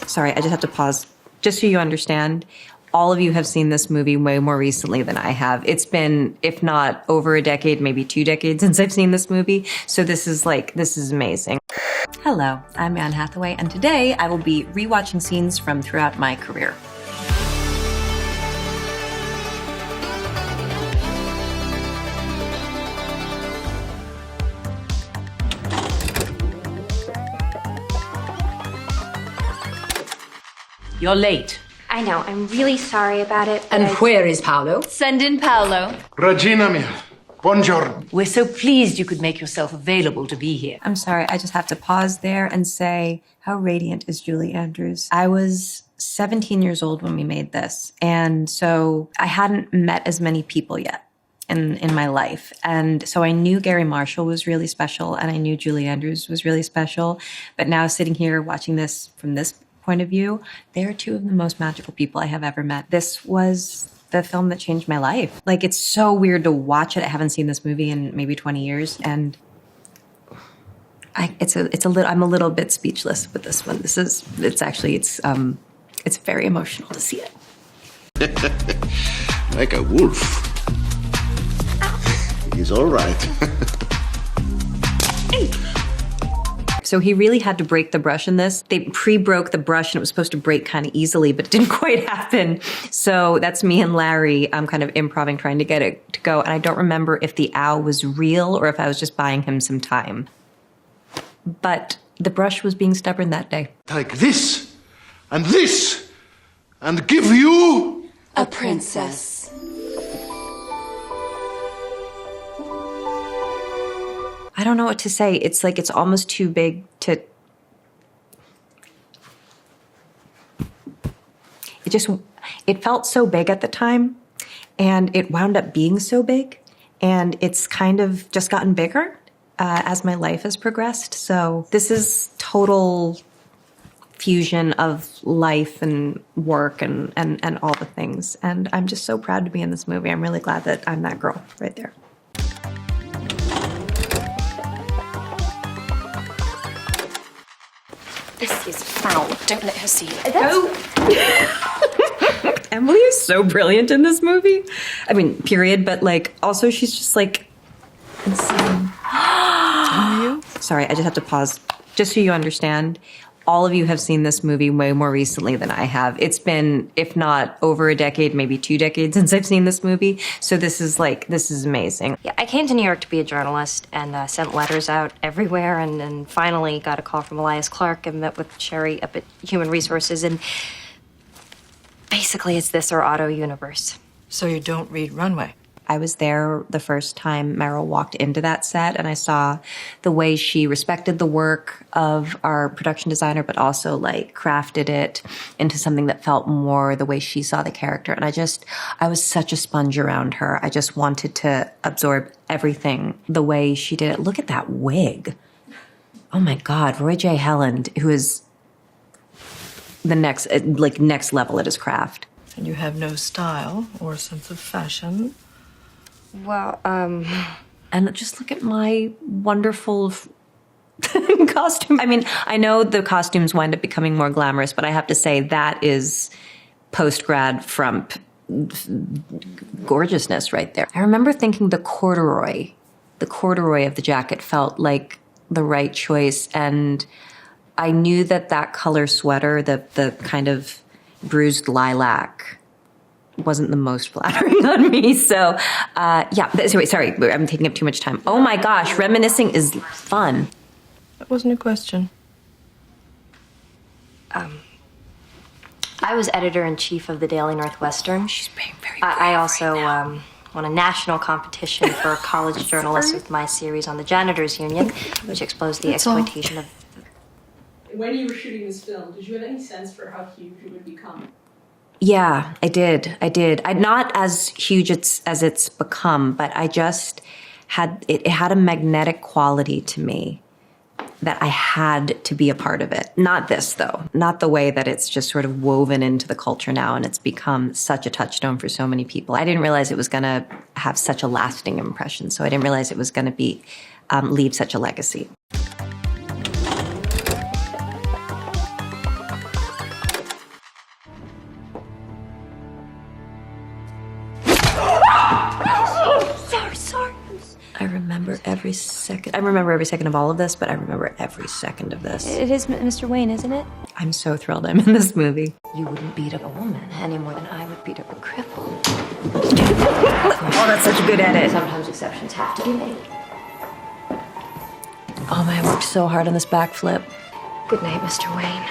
Sorry, I just have to pause. Just so you understand, all of you have seen this movie way more recently than I have. It's been, if not over a decade, maybe 2 decades since I've seen this movie. So this is amazing. Hello, I'm Anne Hathaway, and today I will be rewatching scenes from throughout my career. You're late. I know, I'm really sorry about it. And where is Paolo? Send in Paolo. Regina mia, buongiorno. We're so pleased you could make yourself available to be here. I'm sorry, I just have to pause there and say, how radiant is Julie Andrews? I was 17 years old when we made this, and so I hadn't met as many people yet in my life. And so I knew Gary Marshall was really special, and I knew Julie Andrews was really special. But now sitting here watching this from this point of view, they're two of the most magical people I have ever met. This was the film that changed my life. Like, it's so weird to watch it. I haven't seen this movie in maybe 20 years, and I'm a little bit speechless with this one. It's very emotional to see it. Like a wolf. He's all right. So he really had to break the brush in this. They pre-broke the brush and it was supposed to break kind of easily, but it didn't quite happen. So that's me and Larry kind of improvising, trying to get it to go. And I don't remember if the owl was real or if I was just buying him some time. But the brush was being stubborn that day. Take this, and give you A princess. I don't know what to say. It's like it's almost too big to... It felt so big at the time, and it wound up being so big, and it's kind of just gotten bigger as my life has progressed. So this is total fusion of life and work and all the things. And I'm just so proud to be in this movie. I'm really glad that I'm that girl right there. This is foul. Don't let her see it. Emily is so brilliant in this movie. I mean, period, but like, also she's just like insane. Sorry, I just have to pause. Just so you understand, all of you have seen this movie way more recently than I have. It's been, if not over a decade, maybe 2 decades since I've seen this movie. So this is amazing. Yeah, I came to New York to be a journalist and sent letters out everywhere, and then finally got a call from Elias Clark and met with Sherry up at Human Resources, and basically it's this or Auto Universe. So you don't read Runway? I was there the first time Meryl walked into that set, and I saw the way she respected the work of our production designer, but also like crafted it into something that felt more the way she saw the character. And I was such a sponge around her. I just wanted to absorb everything the way she did it. Look at that wig. Oh my God, Roy J. Helland, who is the next level at his craft. And you have no style or sense of fashion. Well, And just look at my wonderful costume. I mean, I know the costumes wind up becoming more glamorous, but I have to say that is post-grad frump gorgeousness right there. I remember thinking the corduroy of the jacket felt like the right choice, and I knew that color sweater, the kind of bruised lilac, wasn't the most flattering on me. So, sorry, I'm taking up too much time. Oh my gosh, reminiscing is fun. That wasn't a question. I was editor-in-chief of the Daily Northwestern. She's being very I also won a national competition for college journalists with my series on the Janitors Union, which exposed the exploitation of... When you were shooting this film, did you have any sense for how huge it would become? Yeah, I did. Not as huge as it's become, but I just it had a magnetic quality to me that I had to be a part of it. Not this, though. Not the way that it's just sort of woven into the culture now and it's become such a touchstone for so many people. I didn't realize it was going to have such a lasting impression, so I didn't realize it was going to leave such a legacy. every second. I remember every second of all of this, but I remember every second of this. It is Mr. Wayne, isn't it? I'm so thrilled I'm in this movie. You wouldn't beat up a woman any more than I would beat up a cripple. Oh, that's such a good edit. Sometimes exceptions have to be made. Oh man, I worked so hard on this backflip. Good night, Mr. Wayne.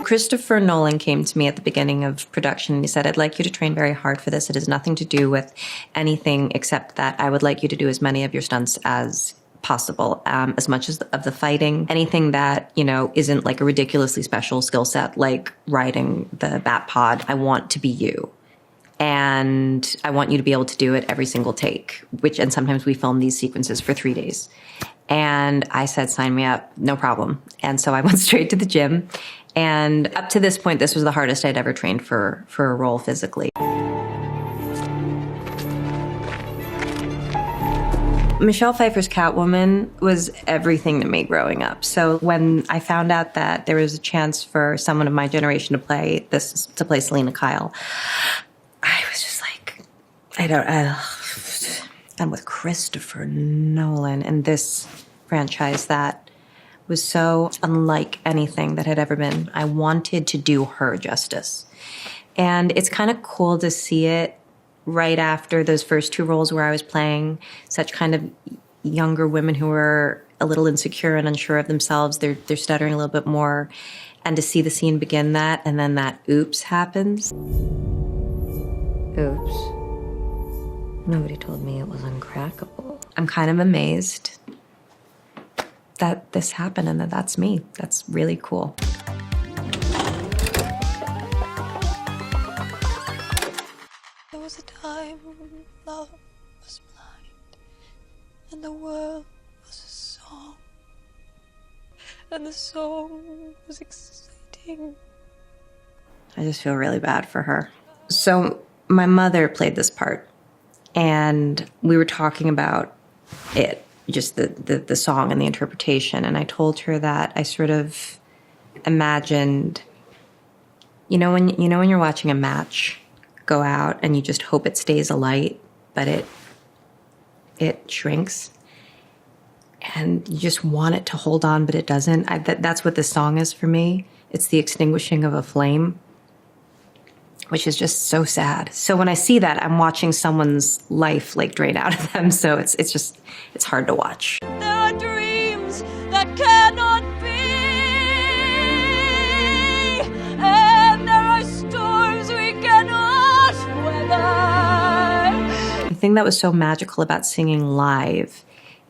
Christopher Nolan came to me at the beginning of production and he said, I'd like you to train very hard for this. It has nothing to do with anything except that I would like you to do as many of your stunts as possible, as much as of the fighting. Anything that, you know, isn't like a ridiculously special skill set, like riding the bat pod. I want to be you. And I want you to be able to do it every single take, and sometimes we film these sequences for 3 days. And I said, sign me up, no problem. And so I went straight to the gym. And up to this point, this was the hardest I'd ever trained for a role physically. Michelle Pfeiffer's Catwoman was everything to me growing up. So when I found out that there was a chance for someone of my generation to play Selena Kyle, I was just like, and with Christopher Nolan and this franchise that was so unlike anything that had ever been. I wanted to do her justice. And it's kind of cool to see it right after those first 2 roles where I was playing such kind of younger women who were a little insecure and unsure of themselves. They're stuttering a little bit more. And to see the scene begin that, and then that oops happens. Oops. Nobody told me it was uncrackable. I'm kind of amazed that this happened and that's me. That's really cool. There was a time love was blind, and the world was a song, and the song was exciting. I just feel really bad for her. So my mother played this part, and we were talking about it, just the song and the interpretation. And I told her that I sort of imagined, when you're watching a match go out and you just hope it stays alight, but it shrinks, and you just want it to hold on, but it doesn't. That's what this song is for me. It's the extinguishing of a flame, which is just so sad. So when I see that, I'm watching someone's life like drain out of them. So it's hard to watch. There are dreams that cannot be, and there are storms we cannot weather. The thing that was so magical about singing live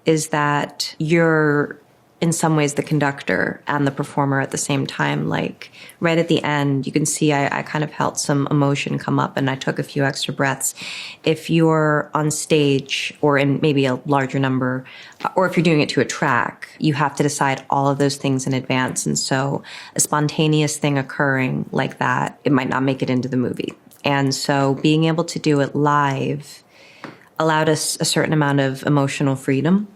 is that you're in some ways the conductor and the performer at the same time. Like right at the end, you can see I kind of felt some emotion come up and I took a few extra breaths. If you're on stage or in maybe a larger number, or if you're doing it to a track, you have to decide all of those things in advance. And so a spontaneous thing occurring like that, it might not make it into the movie. And so being able to do it live allowed us a certain amount of emotional freedom.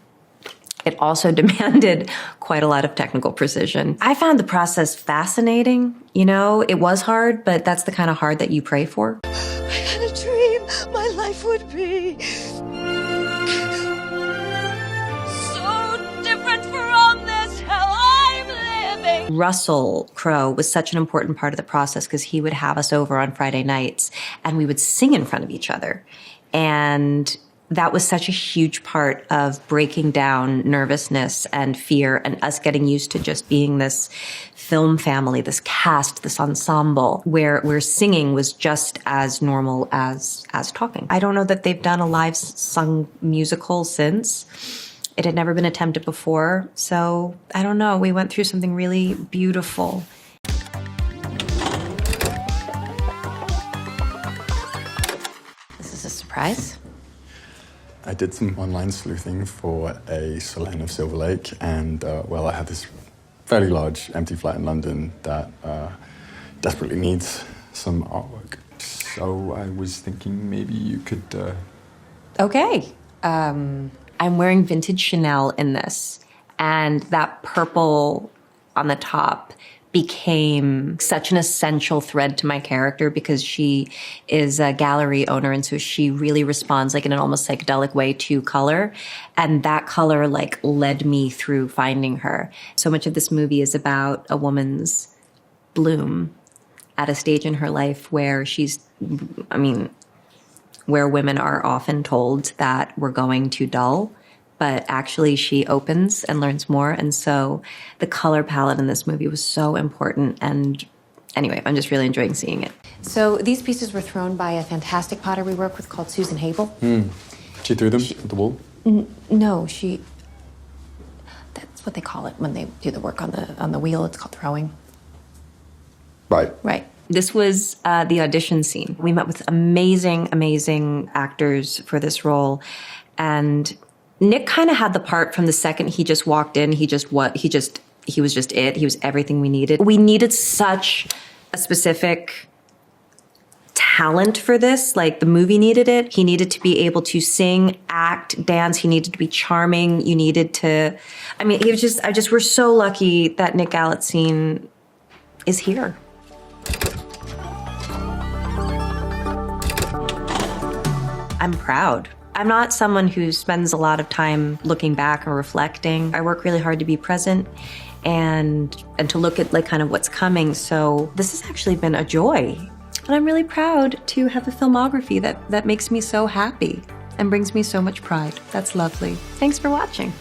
It also demanded quite a lot of technical precision. I found the process fascinating. It was hard, but that's the kind of hard that you pray for. I had a dream my life would be so different from this hell I'm living. Russell Crowe was such an important part of the process because he would have us over on Friday nights and we would sing in front of each other. And that was such a huge part of breaking down nervousness and fear and us getting used to just being this film family, this cast, this ensemble, where singing was just as normal as talking. I don't know that they've done a live sung musical since. It had never been attempted before. So I don't know. We went through something really beautiful. This is a surprise. I did some online sleuthing for a salon of Silver Lake, and I had this fairly large empty flat in London that desperately needs some artwork. So I was thinking maybe you could... Okay. I'm wearing vintage Chanel in this, and that purple on the top became such an essential thread to my character because she is a gallery owner, and so she really responds like in an almost psychedelic way to color, and that color like led me through finding her. So much of this movie is about a woman's bloom at a stage in her life where where women are often told that we're going too dull, but actually she opens and learns more. And so the color palette in this movie was so important. And anyway, I'm just really enjoying seeing it. So these pieces were thrown by a fantastic potter we work with called Susan Habel. She threw them at the wall? No, that's what they call it when they do the work on the wheel. It's called throwing. Right. Right. This was the audition scene. We met with amazing, amazing actors for this role. And Nick kind of had the part from the second he just walked in. He was just it. He was everything we needed. We needed such a specific talent for this. Like, the movie needed it. He needed to be able to sing, act, dance. He needed to be charming. You needed to, we're so lucky that Nick Galitzine is here. I'm proud. I'm not someone who spends a lot of time looking back or reflecting. I work really hard to be present and to look at like kind of what's coming. So this has actually been a joy. And I'm really proud to have a filmography that makes me so happy and brings me so much pride. That's lovely. Thanks for watching.